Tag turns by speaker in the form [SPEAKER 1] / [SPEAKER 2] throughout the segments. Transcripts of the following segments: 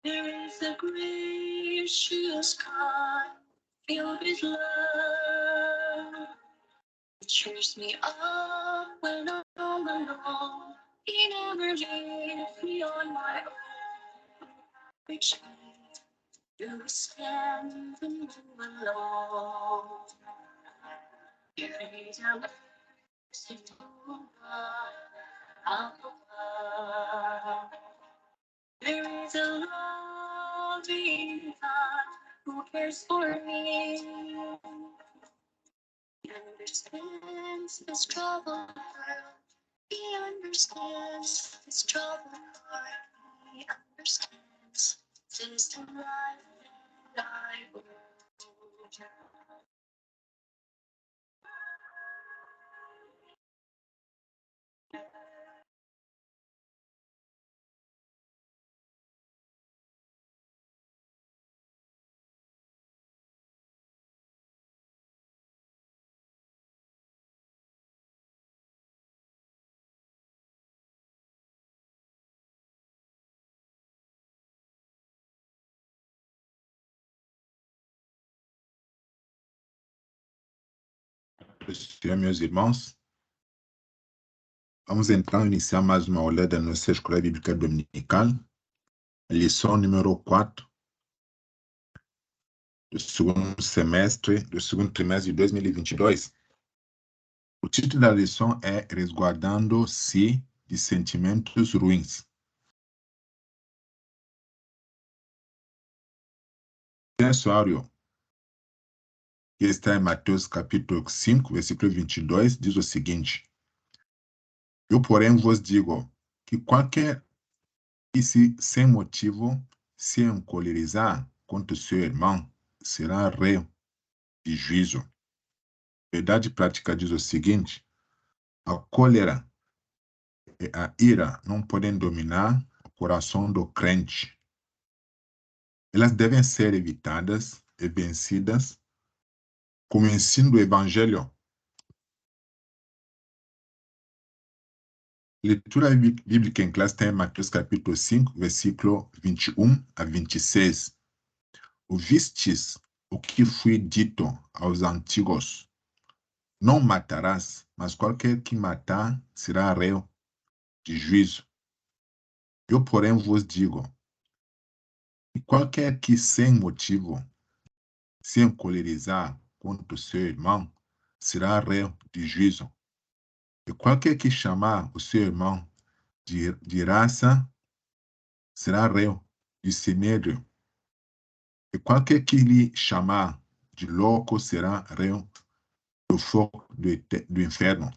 [SPEAKER 1] There is a gracious God filled with love. It cheers me up when I'm all alone. He never leaves me on my own. Which means you stand and move alone. There is a merciful God up above. There is a loving God who cares for me. He understands this troubled world. He understands this troubled heart. He understands since the life that I hold.
[SPEAKER 2] Senhor, meus irmãos, vamos então iniciar mais uma aula da nossa Escola Bíblica Dominical, lição número 4 do segundo trimestre de 2022. O título da lição é Resguardando-se de Sentimentos Ruins. O textuário, que está em Mateus capítulo 5, versículo 22, diz o seguinte: Eu, porém, vos digo que qualquer que sem motivo se encolerizar contra o seu irmão será réu de juízo. A verdade prática diz o seguinte: a cólera e a ira não podem dominar o coração do crente. Elas devem ser evitadas e vencidas como ensino do Evangelho. Leitura bíblica em classe tem Mateus capítulo 5, versículo 21 a 26. Ouvistes o que foi dito aos antigos: não matarás, mas qualquer que matar será réu de juízo. Eu, porém, vos digo que qualquer que sem motivo se encolerizar contra o seu irmão será réu de juízo. E qualquer que chamar o seu irmão de raça será réu de sinédrio. E qualquer que lhe chamar de louco será réu do fogo do inferno.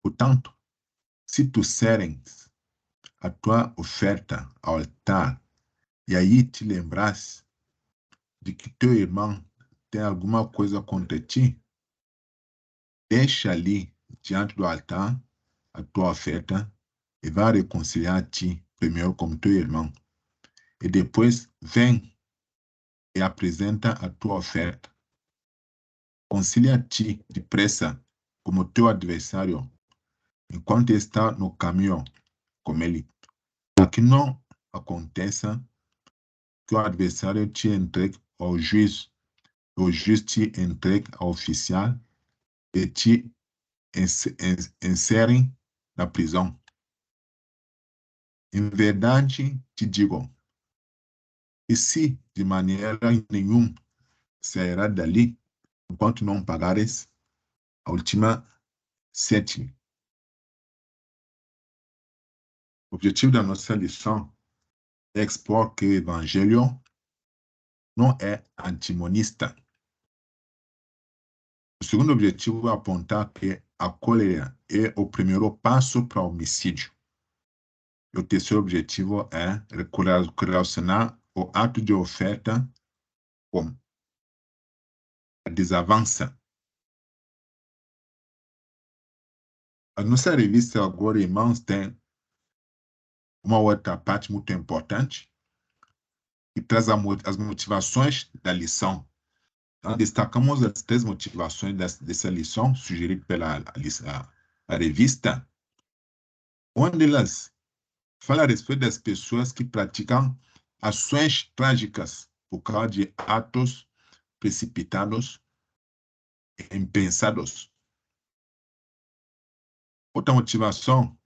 [SPEAKER 2] Portanto, se tu seres a tua oferta ao altar e aí te lembras de que teu irmão tem alguma coisa contra ti, deixa ali diante do altar a tua oferta e vai reconciliar-te primeiro com teu irmão. E depois vem e apresenta a tua oferta. Concilia-te depressa como teu adversário enquanto está no caminho com ele, para que não aconteça que o adversário te entregue ao juiz, o juiz te entregue ao oficial e te inserem na prisão. Em verdade te digo, e se de maneira nenhuma sairá dali, enquanto não pagares a última sétima. O objetivo da nossa lição é expor que o Evangelho não é antimonista. O segundo objetivo é apontar que a cólera é o primeiro passo para o homicídio. E o terceiro objetivo é relacionar o ato de oferta com a desavança. A nossa revista agora, irmãos, tem uma outra parte muito importante que traz as motivações da lição. Então, destacamos as 3 motivações dessa lição, sugeridas pela a revista, onde elas fala a respeito das pessoas que praticam ações trágicas por causa de atos precipitados e impensados. Outra motivação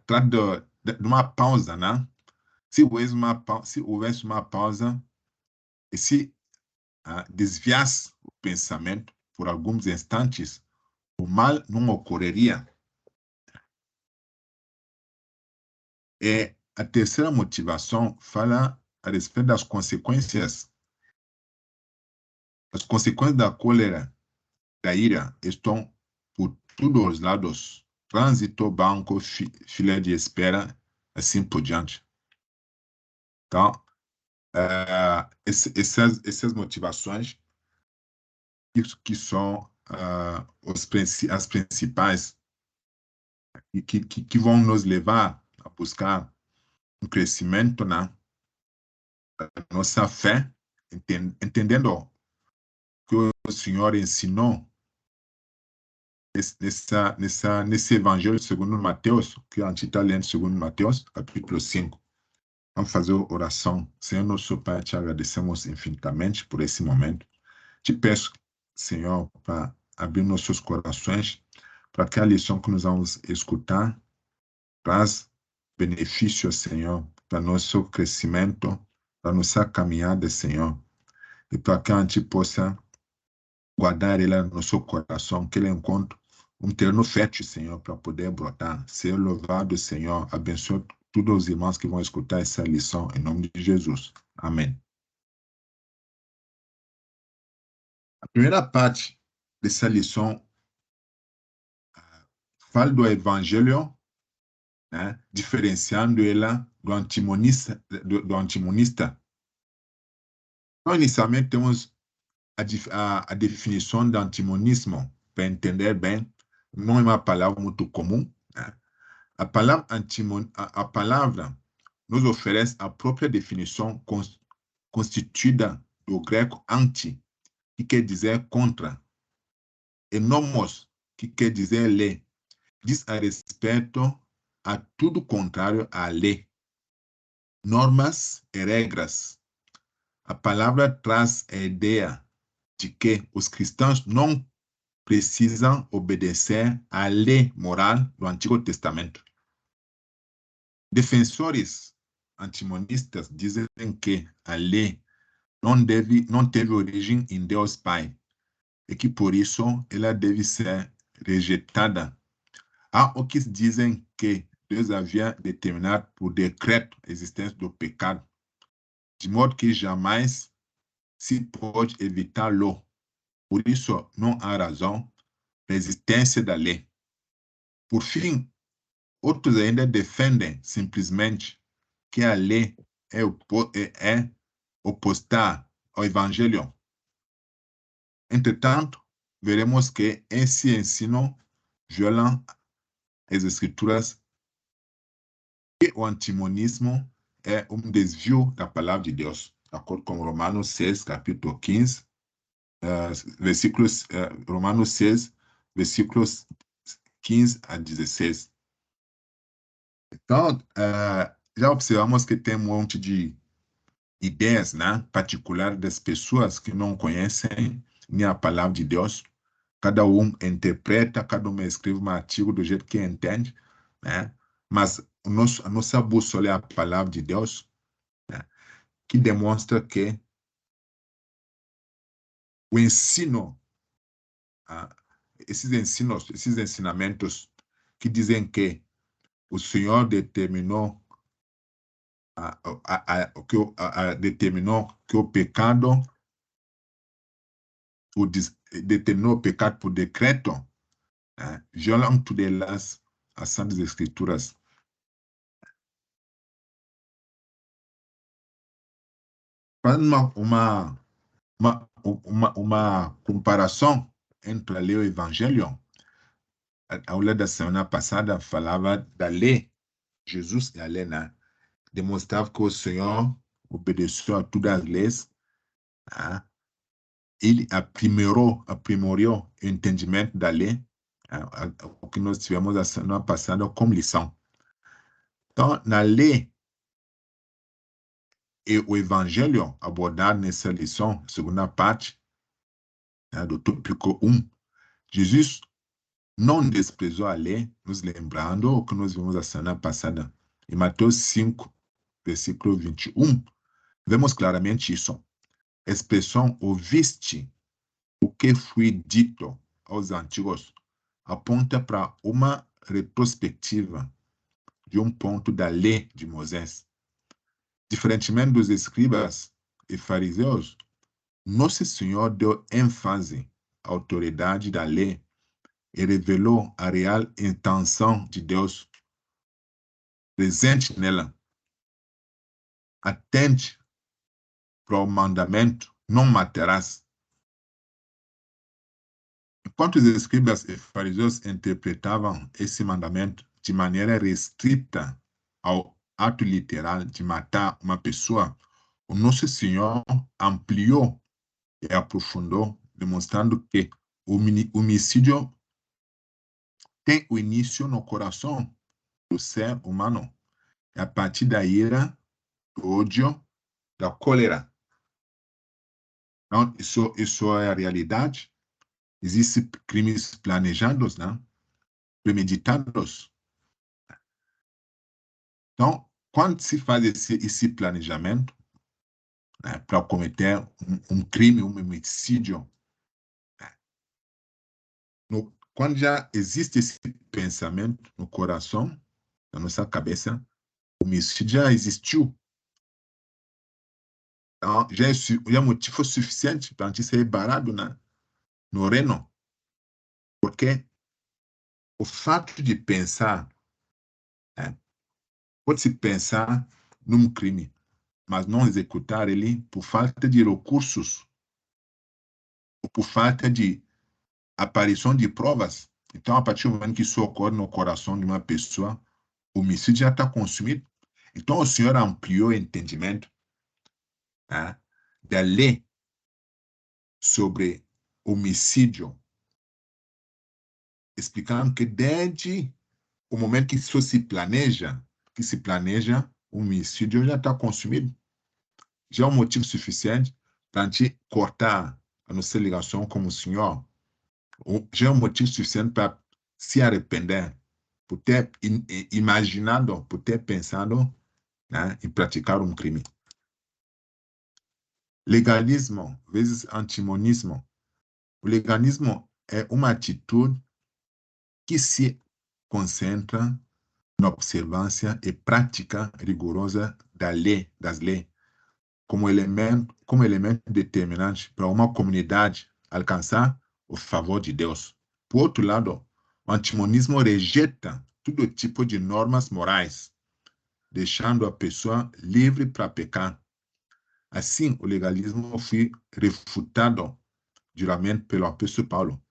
[SPEAKER 2] trata de uma pausa, né? Se houvesse uma pausa e se desviasse o pensamento por alguns instantes, o mal não ocorreria. E a terceira motivação fala a respeito das consequências. As consequências da cólera, da ira, estão por todos os lados. Trânsito, banco, fila de espera, assim por diante. Então, essas motivações que são as principais e que vão nos levar a buscar um crescimento na nossa fé, entendendo que o Senhor ensinou nesse Evangelho segundo Mateus, que a gente está lendo segundo Mateus, capítulo 5. Vamos fazer oração. Senhor, nosso Pai, te agradecemos infinitamente por esse momento. Te peço, Senhor, para abrir nossos corações, para que a lição que nós vamos escutar traz benefícios, Senhor, para nosso crescimento, para nossa caminhada, Senhor, e para que a gente possa guardar ele no nosso coração, que ele encontre um terreno fértil, Senhor, para poder brotar. Ser louvado, Senhor. Abençoe todos os irmãos que vão escutar essa lição, em nome de Jesus. Amém. A primeira parte dessa lição fala do Evangelho, né, diferenciando ela do antimonista. Então, inicialmente, temos a definição do antimonismo, para entender bem, não é uma palavra muito comum, né? A palavra nos oferece a própria definição constituída do grego anti, que quer dizer contra, e nomos, que quer dizer lei, diz a respeito a tudo contrário à lei, normas e regras. A palavra traz a ideia de que os cristãos não precisam obedecer à lei moral do Antigo Testamento. Defensores antimonistas dizem que a lei não teve origem em Deus Pai e que por isso ela deve ser rejeitada. Há os que dizem que Deus havia determinado por decreto a existência do pecado, de modo que jamais se pode evitá-lo. Por isso, não há razão para a existência da lei. Por fim, outros ainda defendem simplesmente que a lei é oposta ao Evangelho. Entretanto, veremos que esse ensino viola as Escrituras e o antimonismo é um desvio da palavra de Deus, de acordo com Romanos 6, capítulo 15, Romanos 6, versículos 15 a 16. Então, já observamos que tem um monte de ideias, né, particulares das pessoas que não conhecem nem a palavra de Deus. Cada um interpreta, cada um escreve um artigo do jeito que entende, né? Mas a nossa bússola é a palavra de Deus, né, que demonstra que o ensino, esses ensinamentos que dizem que o Senhor determinou que o pecado determinou o pecado por decreto, violam todas as Santas Escrituras. Fazendo uma comparação entre a lei e o Evangelho, a aula da semana passada falava da lei, Jesus e a lei, né? Demonstrava que o Senhor obedeceu a todas as leis, né? Ele aprimorou o entendimento da lei, o que nós tivemos a semana passada como lição. Então, na lei e o evangelho abordado nessa lição, segunda parte, né, do tópico 1, Jesus não desprezou a lei, nos lembrando o que nós vimos a semana passada. Em Mateus 5, versículo 21, vemos claramente isso. A expressão ouviste o que foi dito aos antigos aponta para uma retrospectiva de um ponto da lei de Moisés. Diferentemente dos escribas e fariseus, Nosso Senhor deu ênfase à autoridade da lei e revelou a real intenção de Deus presente nela. Atente para o mandamento, não matarás. Enquanto os escribas e fariseus interpretavam esse mandamento de maneira restrita ao ato literal de matar uma pessoa, o Nosso Senhor ampliou e aprofundou, demonstrando que o homicídio tem o início no coração do ser humano, a partir da ira, do ódio, da cólera. Então, isso é a realidade. Existem crimes planejados, né? Premeditados. Então, quando se faz esse planejamento, né, para cometer um crime, um homicídio, quando já existe esse pensamento no coração, na nossa cabeça, o homicídio já existiu. Então, já é motivo suficiente para a gente ser barrado, né, no reino. Porque o fato de pensar, pode-se pensar num crime, mas não executar ele por falta de recursos, ou por falta de aparição de provas. Então, a partir do momento que isso ocorre no coração de uma pessoa, o homicídio já está consumido. Então, o Senhor ampliou o entendimento, né, da lei sobre homicídio, explicando que desde o momento que isso se planeja, o homicídio já está consumido. Já é um motivo suficiente para a gente cortar a nossa ligação com o Senhor. Já é um motivo suficiente para se arrepender, por ter imaginado, por ter pensado, né, em praticar um crime. Legalismo vezes antimonismo. O legalismo é uma atitude que se concentra na observância e prática rigorosa das leis, como elemento determinante para uma comunidade alcançar o favor de Deus. Por outro lado, o antimonismo rejeita todo tipo de normas morais, deixando a pessoa livre para pecar. Assim, o legalismo foi refutado duramente pelo apóstolo Paulo,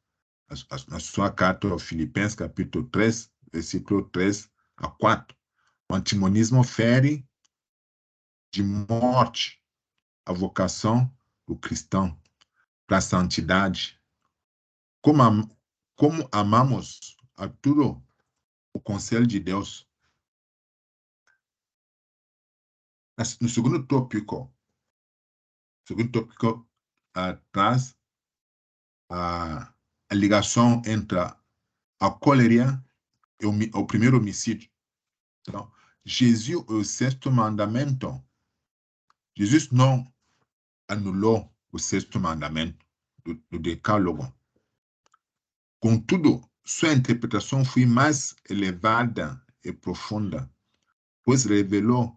[SPEAKER 2] na sua carta aos Filipenses, capítulo 3, versículo 3 a 4. O antimonismo fere de morte a vocação do cristão para a santidade. Como amamos a tudo o conselho de Deus. No segundo tópico traz a ligação entre a cólera e o primeiro homicídio. Então, Jesus, o sexto mandamento, Jesus não anulou o sexto mandamento do decálogo. Contudo, sua interpretação foi mais elevada e profunda, pois revelou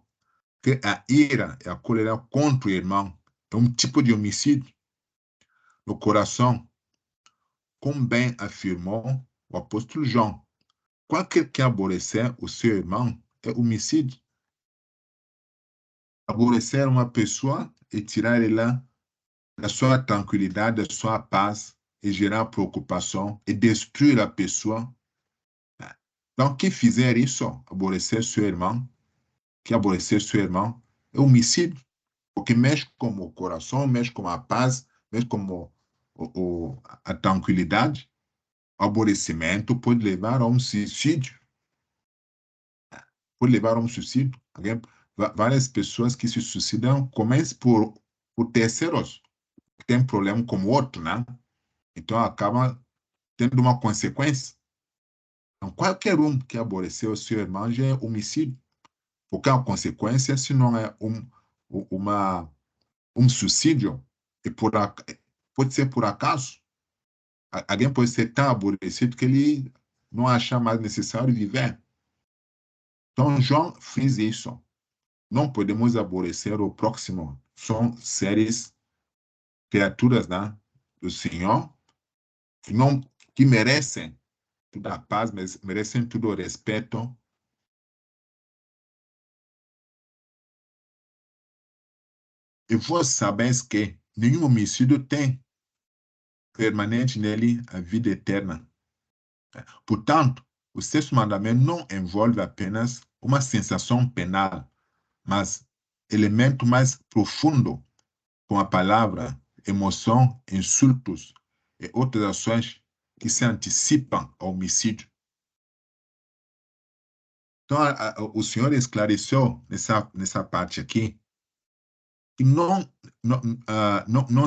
[SPEAKER 2] que a ira e a cólera contra o irmão é um tipo de homicídio no coração, como bem afirmou o apóstolo João. Qualquer que aborrecer o seu irmão é homicídio. Aborrecer uma pessoa e tirar ela da sua tranquilidade, da sua paz, e gerar preocupação e destruir a pessoa. Então, quem fizer isso, aborrecer seu irmão, é homicídio, porque mexe com o coração, mexe com a paz, mexe com a tranquilidade. O aborrecimento pode levar a um suicídio. pode levar a um suicídio. Várias pessoas que se suicidam começam por terceiros que têm problema com o outro, né? Então acaba tendo uma consequência. Então, qualquer um que aborreceu o seu irmão já é homicídio. Porque a consequência, se não é um suicídio, e pode ser por acaso. Alguém pode ser tão aborrecido que ele não acha mais necessário viver. Então, João frisa isso. Não podemos aborrecer o próximo. São seres, criaturas, né, do Senhor, que, não, que merecem toda a paz, merecem todo o respeito. E vós sabeis que nenhum homicídio tem permanente nele a vida eterna. Portanto, o sexto mandamento não envolve apenas uma sensação penal, mas elemento mais profundo, com a palavra, emoção, insultos e outras ações que se antecipam ao homicídio. Então, o Senhor esclareceu nessa parte aqui que não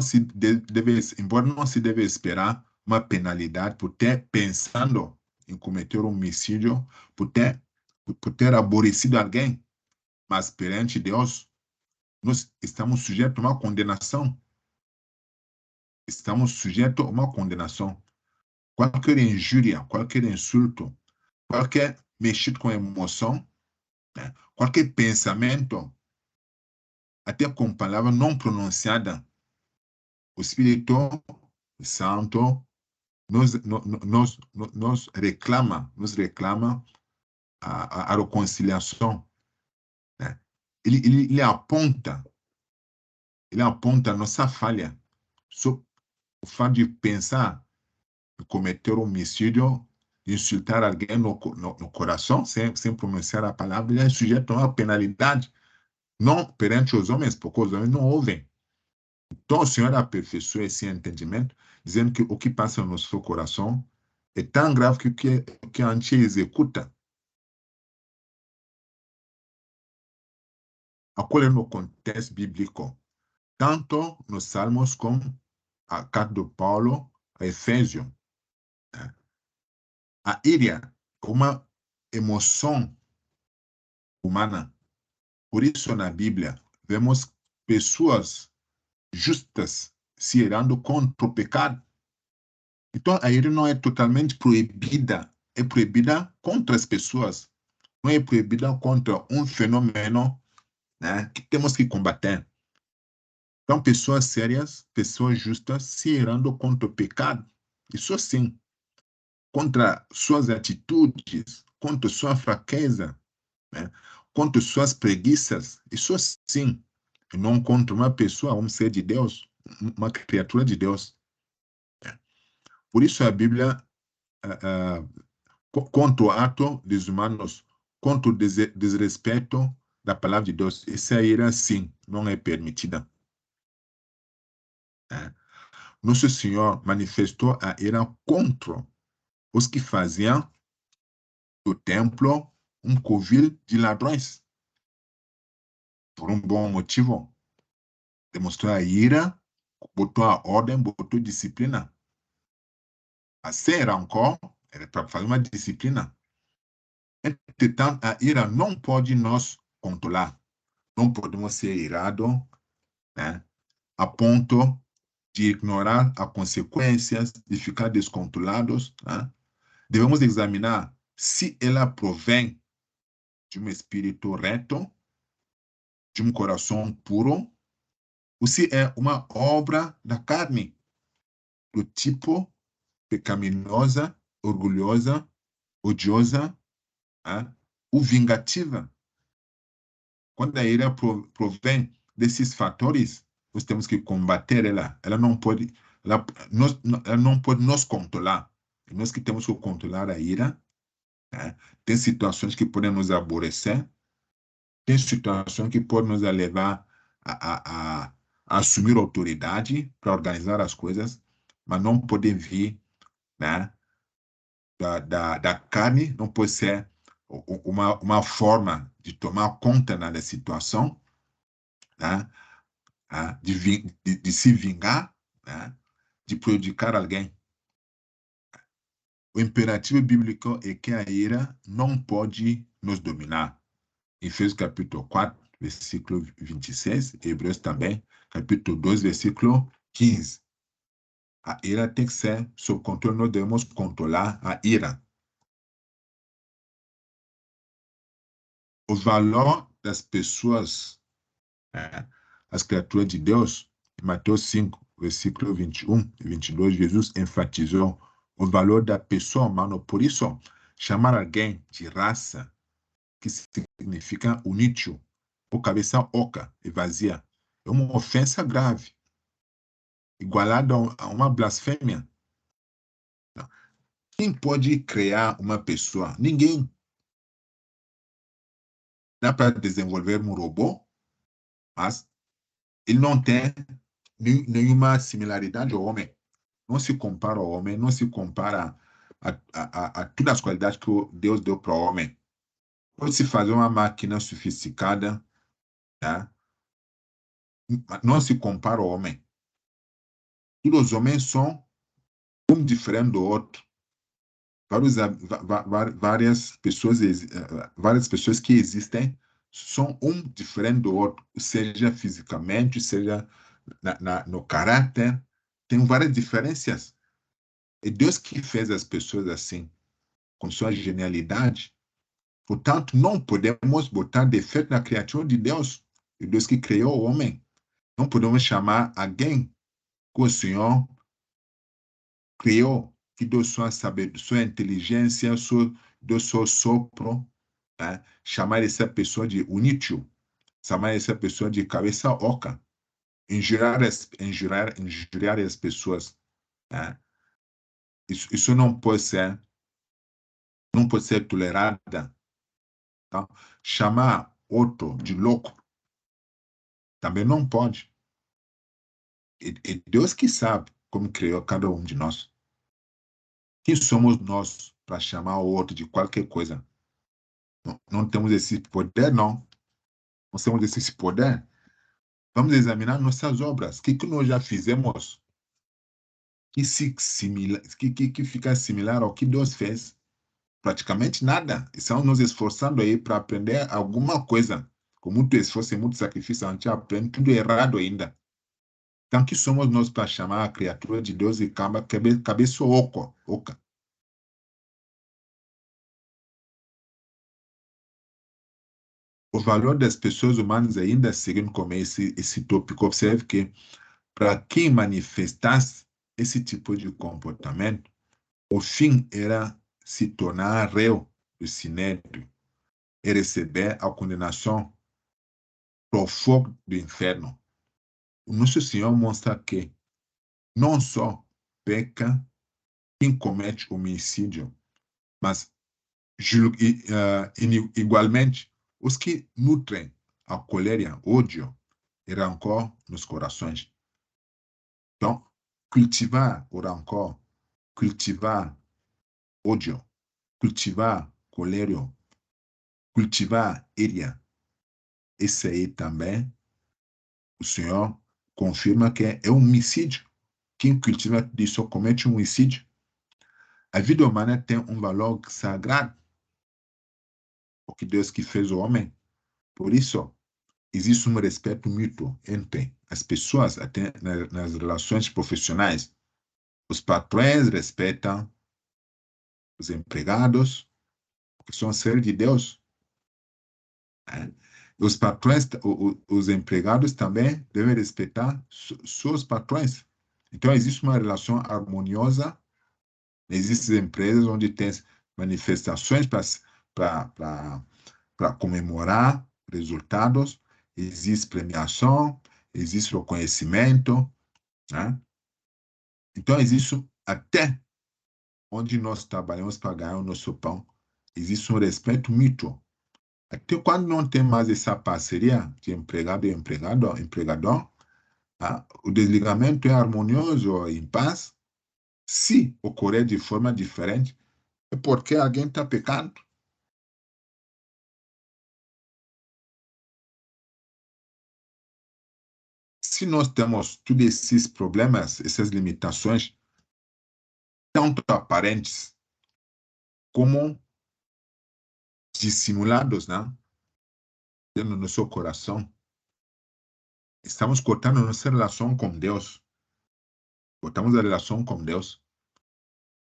[SPEAKER 2] se deve, embora não se deve esperar uma penalidade por ter pensando em cometer um homicídio, por ter aborrecido alguém, mas perante Deus, nós estamos sujeitos a uma condenação. Estamos sujeitos a uma condenação. Qualquer injúria, qualquer insulto, qualquer mexido com a emoção, né? Qualquer pensamento, até com palavra não pronunciada, o Espírito Santo nos reclama a reconciliação, né? Ele aponta a nossa falha. O fato de pensar em cometer um homicídio, insultar alguém no coração, sem pronunciar a palavra, ele é sujeito a uma penalidade, não perante os homens, porque os homens não ouvem. Então, o Senhor aperfeiçoa esse entendimento, dizendo que o que passa no seu coração é tão grave que a gente executa. Acolhe no contexto bíblico, tanto nos Salmos como a carta de Paulo a Efésios. A ira é uma emoção humana. Por isso, na Bíblia, vemos pessoas justas se irando contra o pecado. Então, a ira não é totalmente proibida, é proibida contra as pessoas, não é proibida contra um fenômeno, né, que temos que combater. Então, pessoas sérias, pessoas justas se irando contra o pecado, isso sim, contra suas atitudes, contra sua fraqueza, né, contra suas preguiças, isso sim, e não contra uma pessoa, um ser de Deus, uma criatura de Deus. Por isso a Bíblia, contra o ato dos humanos, contra o desrespeito da palavra de Deus, essa ira sim não é permitida. Nosso Senhor manifestou a ira contra os que faziam do templo um covil de ladrões. Por um bom motivo. Demonstrou a ira, botou a ordem, botou disciplina. A ser rancor era para fazer uma disciplina. Entretanto, a ira não pode nos controlar. Não podemos ser irados, né, a ponto de ignorar as consequências, de ficar descontrolados. Né? Devemos examinar se ela provém de um espírito reto, de um coração puro, ou se é uma obra da carne, do tipo pecaminosa, orgulhosa, odiosa, né? Ou vingativa. Quando a ira provém desses fatores, nós temos que combater ela. Ela não pode nos controlar. Nós que temos que controlar a ira. Né? Tem situações que podem nos aborrecer. Tem situações que podem nos levar a assumir autoridade para organizar as coisas, mas não podem vir, né, da carne, não pode ser uma forma de tomar conta da situação, né? De se vingar, né? De prejudicar alguém. O imperativo bíblico é que a ira não pode nos dominar. Efésios capítulo 4, versículo 26, Hebreus também, capítulo 2, versículo 15. A ira tem que ser sob controle, nós devemos controlar a ira. O valor das pessoas, as criaturas de Deus, em Mateus 5, versículo 21 e 22, Jesus enfatizou o valor da pessoa humana. Por isso, chamar alguém de raça, que significa inútil, ou cabeça oca e vazia, é uma ofensa grave, igualada a uma blasfêmia. Quem pode criar uma pessoa? Ninguém. Dá para desenvolver um robô, mas ele não tem nenhuma similaridade ao homem. Não se compara ao homem, não se compara a todas as qualidades que Deus deu para o homem. Pode se fazer uma máquina sofisticada, tá? Não se compara ao homem. Todos os homens são um diferente do outro. Várias pessoas que existem são um diferente do outro, seja fisicamente, seja no caráter, tem várias diferenças. É Deus que fez as pessoas assim, com sua genialidade. Portanto, não podemos botar defeito na criatura de Deus, de Deus que criou o homem. Não podemos chamar alguém que o Senhor criou, que deu sua sabedoria, sua inteligência, deu seu sopro, né? Chamar essa pessoa de inútil, chamar essa pessoa de cabeça oca, injuriar as pessoas. Né? Isso não pode ser tolerada. Tá? Chamar outro de louco também não pode. É Deus que sabe como criou cada um de nós. Quem somos nós para chamar o outro de qualquer coisa? Não temos esse poder, não. Nós temos esse poder. Vamos examinar nossas obras. O que nós já fizemos que fica similar ao que Deus fez? Praticamente nada. Estamos nos esforçando aí para aprender alguma coisa. Com muito esforço e muito sacrifício, a gente aprende tudo errado ainda. Então, que somos nós para chamar a criatura de Deus de cabeça oca? O valor das pessoas humanas ainda, seguindo como esse tópico, observe que para quem manifestasse esse tipo de comportamento, o fim era se tornar réu do sinédrio e receber a condenação para o fogo do inferno. O nosso Senhor mostra que não só peca quem comete homicídio, mas igualmente os que nutrem a colérica, ódio e rancor nos corações. Então, cultivar o rancor, cultivar ódio, cultivar colérica, cultivar ira, esse aí também, o Senhor confirma que é homicídio. Quem cultiva isso comete um homicídio. A vida humana tem um valor sagrado, porque Deus que fez o homem. Por isso, existe um respeito mútuo entre as pessoas, até nas relações profissionais. Os patrões respeitam os empregados, que são seres de Deus. Né? Os patrões, os empregados também devem respeitar seus patrões. Então, existe uma relação harmoniosa. Existem empresas onde tem manifestações para comemorar resultados, existe premiação, existe reconhecimento, né? Então, existe até onde nós trabalhamos para ganhar o nosso pão, existe um respeito mútuo. Até quando não tem mais essa parceria de empregado e empregador, o desligamento é harmonioso, em paz. Se ocorrer de forma diferente, é porque alguém está pecando. se nós temos todos esses problemas, essas limitações, tanto aparentes como dissimulados, né? Dentro do nosso coração, estamos cortando nossa relação com Deus. Cortamos a relação com Deus.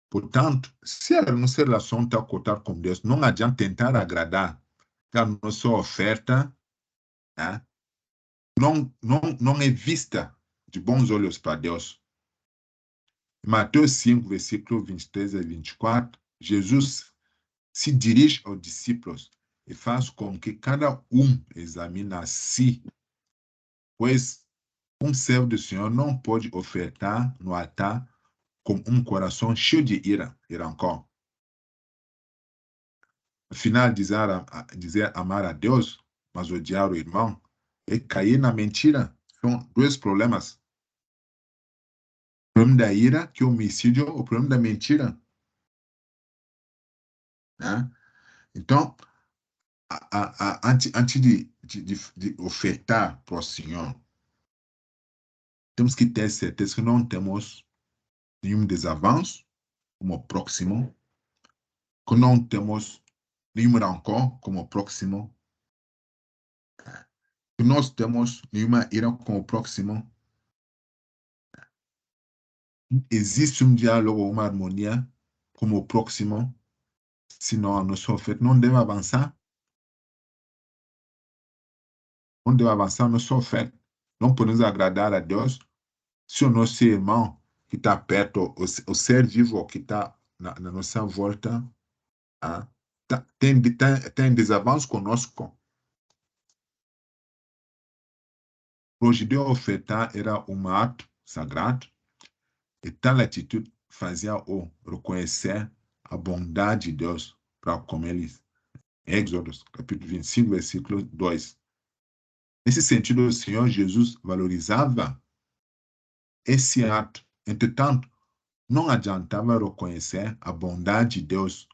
[SPEAKER 2] Portanto, se a nossa relação está cortada com Deus, não adianta tentar agradar a nossa oferta, né? Não é vista de bons olhos para Deus. Mateus 5, versículo 23 a 24, Jesus se dirige aos discípulos e faz com que cada examine a si, pois servo do Senhor não pode ofertar no altar com coração cheio de ira e rancor. Afinal, dizer amar a Deus, mas odiar o irmão, é cair na mentira. São dois problemas. O problema da ira, que é o homicídio, o problema da mentira. Né? Então, antes de ofertar para o Senhor, temos que ter certeza que não temos nenhum desavanço como próximo, que não temos nenhum rancor como próximo, que nós temos nenhuma ira com o próximo. Existe um diálogo, uma harmonia como o próximo, senão a nossa oferta não deve avançar. Não deve avançar a nossa oferta. Não podemos agradar a Deus se o nosso irmão que está perto, o ser vivo que está na nossa volta, tem desavanço conosco. Para o judeu, ofertar era um ato sagrado, e tal atitude fazia-o reconhecer a bondade de Deus para com eles. Êxodo, capítulo 25, versículo 2. Nesse sentido, o Senhor Jesus valorizava esse ato. Entretanto, não adiantava reconhecer a bondade de Deus,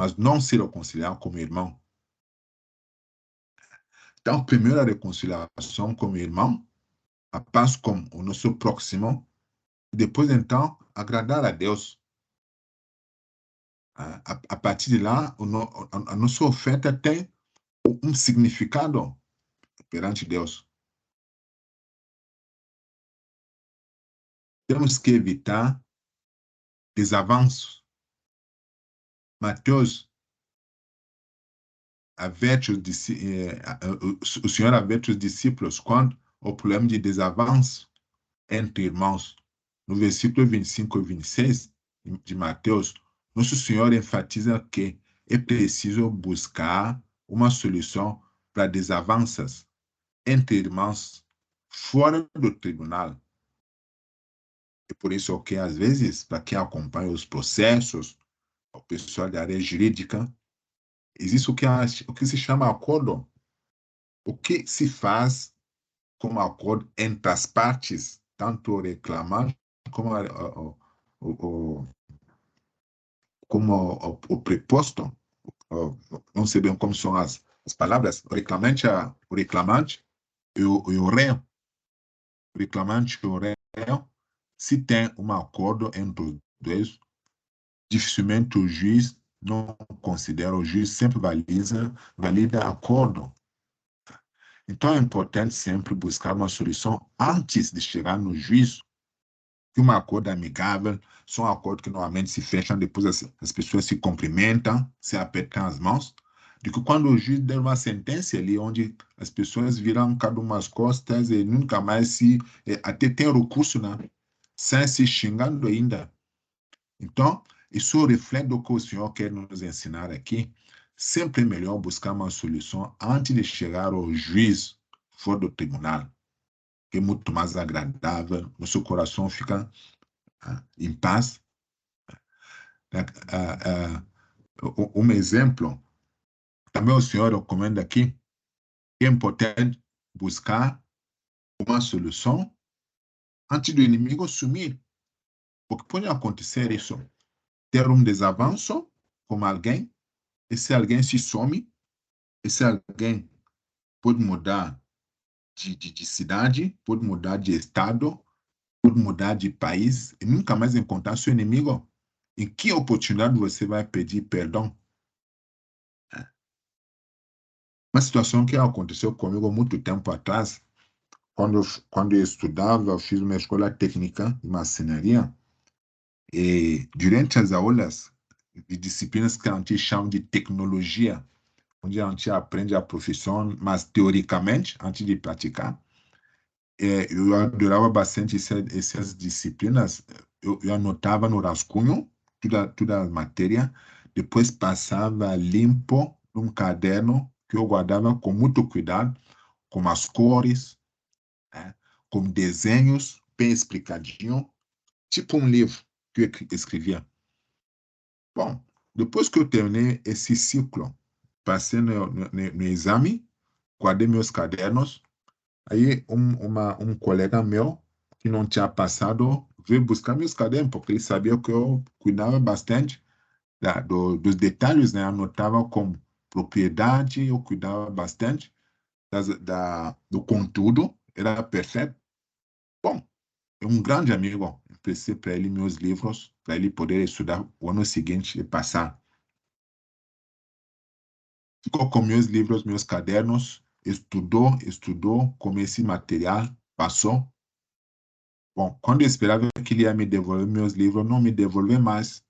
[SPEAKER 2] mas não se reconciliar como irmão. Então, primeiro a reconciliação como irmão, a paz com o nosso próximo, e depois, então, agradar a Deus. A partir de lá, a nossa oferta tem um significado perante Deus. Temos que evitar desavanços. Mateus averte o Senhor averte os discípulos quando o problema de desavanço entre irmãos. No versículo 25 e 26 de Mateus, nosso Senhor enfatiza que é preciso buscar uma solução para desavanças entre irmãos fora do tribunal. É por isso que, às vezes, para quem acompanha os processos, o pessoal da área jurídica, existe o que se chama acordo. O que se faz como acordo entre as partes, tanto o reclamante como o preposto. Não sei bem como são as palavras. O reclamante e o réu. O reclamante e o réu, se tem um acordo entre os dois, dificilmente o juiz não considera, o juiz sempre valida acordo. Então é importante sempre buscar uma solução antes de chegar no juízo. Que um acordo amigável são acordos que normalmente se fecham depois as pessoas se cumprimentam, se apertam as mãos, de que quando o juiz der uma sentença ali, onde as pessoas viram cada uma as costas e nunca mais até tem recurso, né? Sem se xingando ainda. Então, isso reflete o que o Senhor quer nos ensinar aqui. Sempre é melhor buscar uma solução antes de chegar ao juiz fora do tribunal, que é muito mais agradável, nosso coração fica em paz. Um exemplo, também o Senhor recomenda aqui, que é importante buscar uma solução antes do inimigo sumir. Porque pode acontecer isso, ter um desavanço com alguém, esse alguém se some, esse alguém pode mudar de cidade, pode mudar de estado, pode mudar de país e nunca mais encontrar seu inimigo. Em que oportunidade você vai pedir perdão? Uma situação que aconteceu comigo há muito tempo atrás, quando eu estudava, eu fiz uma escola técnica de marcenaria, e durante as aulas de disciplinas que a gente chama de tecnologia, onde a gente aprende a profissão, mas teoricamente, antes de praticar, eu adorava bastante essas disciplinas. Eu anotava no rascunho toda a matéria, depois passava limpo num caderno que eu guardava com muito cuidado, com as cores, né, com desenhos bem explicadinho, tipo um livro que eu escrevia. Bom, depois que eu terminei esse ciclo, passei no exame, guardei meus cadernos. Aí um colega meu, que não tinha passado, veio buscar meus cadernos, porque ele sabia que eu cuidava bastante dos detalhes, né? Anotava com propriedade, eu cuidava bastante do conteúdo, era perfeito. Bom, é um grande amigo, emprestei para ele meus livros, para ele poder estudar o ano seguinte e passar. Ficou com meus livros, meus cadernos, estudou com esse material, passou. Bom, quando eu esperava que ele ia me devolver meus livros, não me devolveu mais.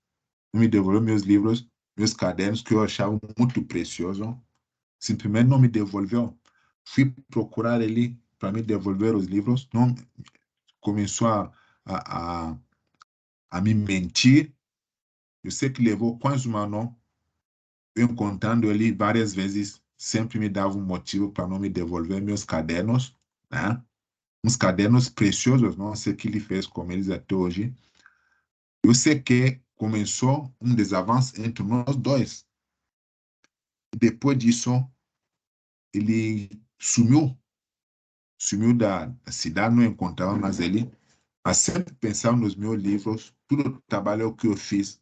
[SPEAKER 2] Não me devolveu meus livros, meus cadernos, que eu achava muito precioso. Simplesmente não me devolveu. Fui procurar ele para me devolver os livros. Não, começou a, a, a me mentir. Eu sei que levou quase um ano. Eu encontrando ele várias vezes, sempre me dava um motivo para não me devolver meus cadernos, né? Uns cadernos preciosos, não sei o que ele fez com eles até hoje. Eu sei que começou um desavanço entre nós dois. Depois disso, ele sumiu da cidade, não encontrava mais ele. Mas sempre pensava nos meus livros, todo o trabalho que eu fiz.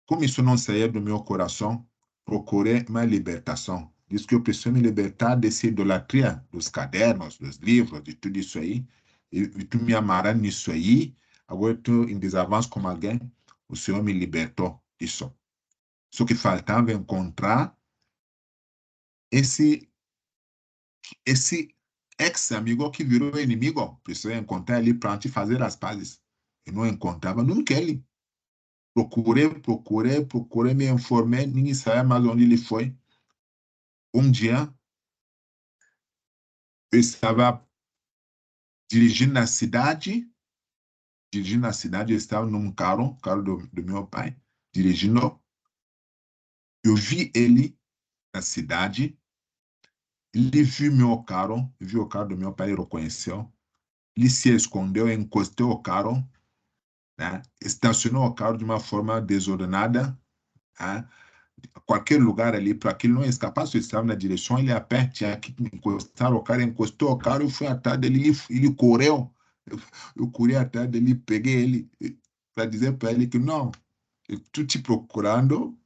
[SPEAKER 2] Como isso não saía do meu coração, procurei uma libertação. Diz que eu preciso me libertar dessa idolatria dos cadernos, dos livros, de tudo isso aí. E tu me amarás nisso aí. Agora eu estou em desavanço com alguém. O Senhor me libertou disso. Só que faltava encontrar esse ex-amigo que virou inimigo. Precisava encontrar ele para te fazer as pazes. Eu não encontrava nunca ele. Procurei, me informei, ninguém sabia mais onde ele foi. Um dia, eu estava dirigindo na cidade, eu estava num carro do meu pai, dirigindo. Eu vi ele na cidade, ele viu o carro do meu pai, ele reconheceu. Ele se escondeu, encostou o carro, né? Estacionou o carro de uma forma desordenada, né? Qualquer lugar ali, para que ele não escapasse, eu estava na direção, ele a pé, tinha que encostar o carro, encostou o carro, eu fui atrás dele, ele correu, eu corri atrás dele, peguei ele, para dizer para ele que não, eu estou te procurando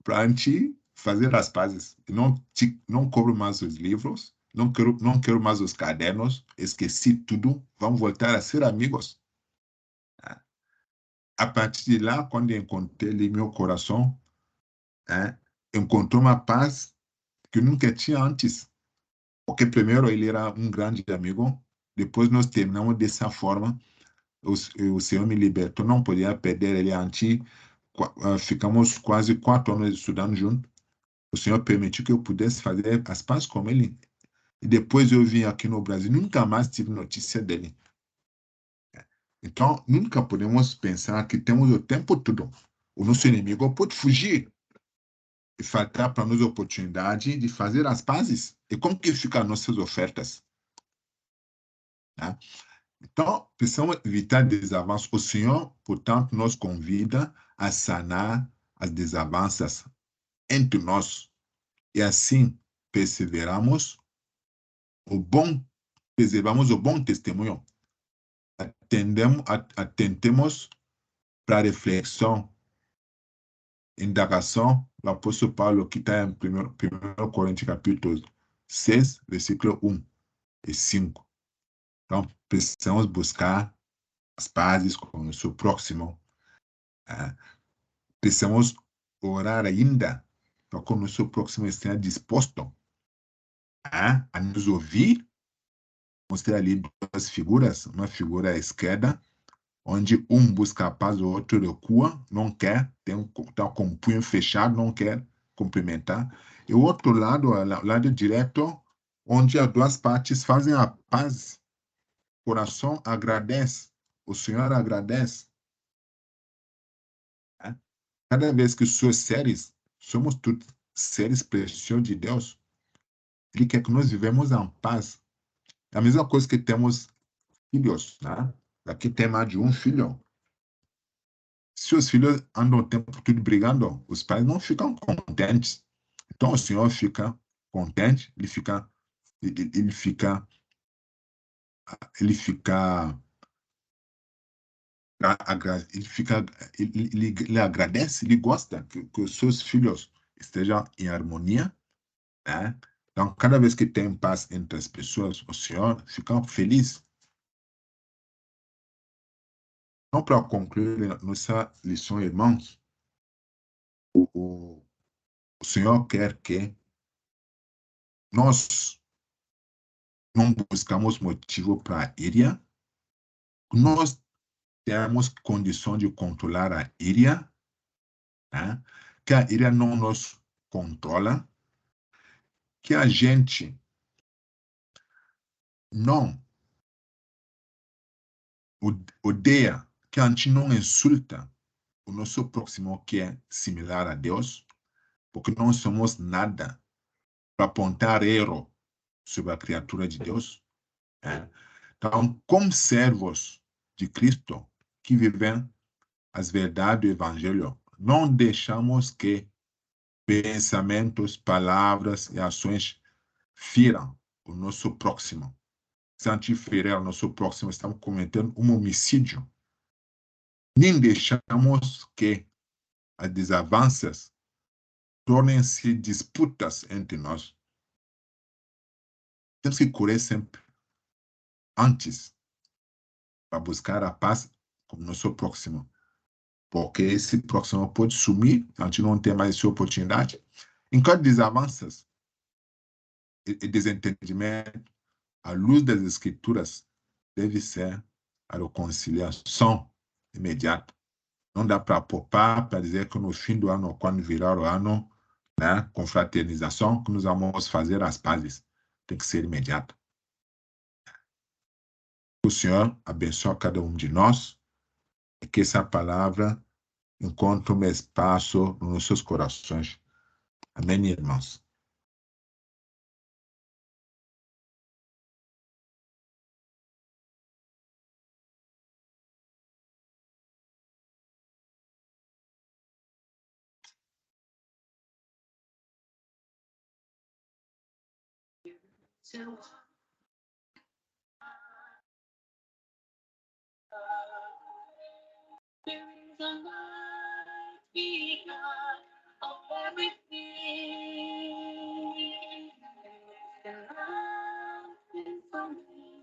[SPEAKER 2] para a gente fazer as pazes, não cobro mais os livros, não quero mais os cadernos, esqueci tudo, vamos voltar a ser amigos. A partir de lá, quando eu encontrei ele, meu coração, encontrou uma paz que eu nunca tinha antes. Porque primeiro ele era um grande amigo, depois nós terminamos dessa forma, o Senhor me libertou, não podia perder ele antes, ficamos quase 4 anos estudando juntos, o Senhor permitiu que eu pudesse fazer as pazes com ele, e depois eu vim aqui no Brasil, nunca mais tive notícia dele. Então, nunca podemos pensar que temos o tempo todo. O nosso inimigo pode fugir e faltar para nós a oportunidade de fazer as pazes. E como que ficam nossas ofertas? Né? Então, precisamos evitar desavanços. O Senhor, portanto, nos convida a sanar as desavanças entre nós. E assim perseveramos preservamos o bom testemunho. Atentemos para a reflexão, indagação do apóstolo Paulo, que está em 1 Coríntios capítulo 6, versículo 1. e 5. Então, precisamos buscar as pazes com o nosso próximo. Precisamos orar ainda para que o nosso próximo esteja disposto a nos ouvir. Mostrei ali duas figuras, uma figura à esquerda, onde um busca a paz, o outro recua, não quer, está com o punho fechado, não quer cumprimentar. E o outro lado, o lado direto, onde as duas partes fazem a paz. O coração agradece, o Senhor agradece. Né? Cada vez que somos todos seres preciosos de Deus, Ele quer que nós vivemos em paz. É a mesma coisa que temos filhos, né? Aqui tem mais de um filho. Se os filhos andam o tempo todo brigando, os pais não ficam contentes. Então o Senhor fica contente, ele fica, ele fica, ele agradece, ele gosta que os seus filhos estejam em harmonia, né? Então, cada vez que tem paz entre as pessoas, o Senhor fica feliz. Então, para concluir nossa lição, irmãos, o Senhor quer que nós não buscamos motivo para a ira, nós temos condição de controlar a ira, né? Que a ira não nos controla, que a gente não odeia, que a gente não insulta o nosso próximo que é similar a Deus, porque não somos nada para apontar erro sobre a criatura de Deus. Né? Então, como servos de Cristo que vivem as verdades do Evangelho, não deixamos que pensamentos, palavras e ações firam o nosso próximo. Se a gente ferir o nosso próximo, estamos cometendo um homicídio. Nem deixamos que as desavenças tornem-se disputas entre nós. Temos que correr sempre antes para buscar a paz com o nosso próximo. Porque esse próximo pode sumir, a gente não tem mais essa oportunidade. Enquanto desavenças e desentendimento, a luz das Escrituras deve ser a reconciliação imediata. Não dá para poupar para dizer que no fim do ano, quando virar o ano, né, com fraternização, que nós vamos fazer as pazes. Tem que ser imediato. Que o Senhor abençoe cada um de nós e que essa palavra encontre um espaço nos nossos corações. Amém, irmãos?
[SPEAKER 1] To there is a light behind of everything. The light is for me.